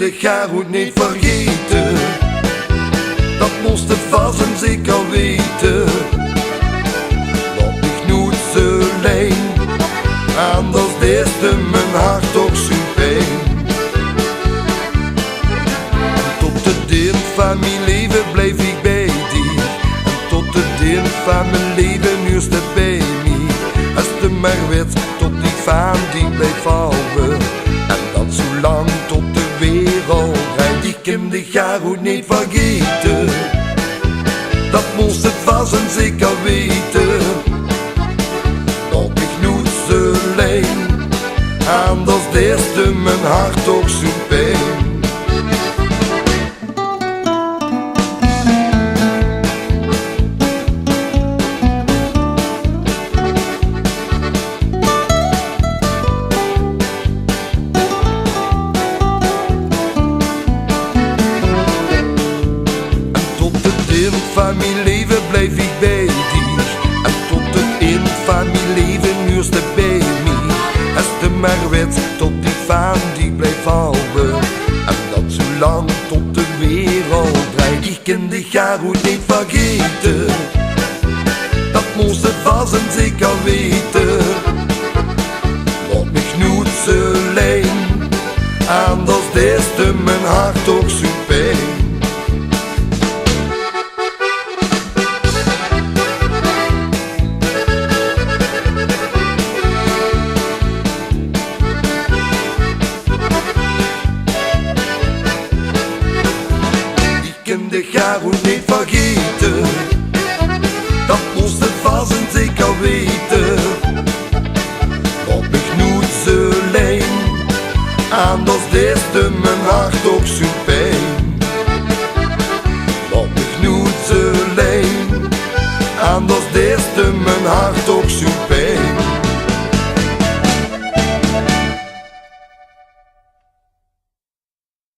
dat ga goed niet vergeten. Dat moest de vast en zeker weten. Dat ik nooit zo alleen, anders deed mijn hart toch zo pijn. Tot het eind van mijn leven bleef ik bij die. En tot het eind van mijn leven nu is het bij mij. Als de maar werd tot die van die bleef houden. En dat zo lang tot de wereld draait. Die kan de ga goed niet vergeten. Dat moest het vast en zeker weten. Dat ik nooit zo alleen, anders deed mijn hart toch zo pijn. Van mijn leven blijf ik bij die. En tot het eind van mijn leven nu is het bij mij. Als de maar werd tot die van die blijf houden. En dat zo lang tot de wereld draait. Ik kan die ga goed niet vergeten. Dat moest het vast en zeker weten. Laat mich nooit zo alleen, anders deed mijn hart ook zo pijn. Dat ga goed niet vergeten. Dat moest het vast en zeker weten. Dat ik nooit zo alleen, anders deed mijn hart ook zo pijn. Dat ik nooit zo alleen, anders deed mijn hart ook zo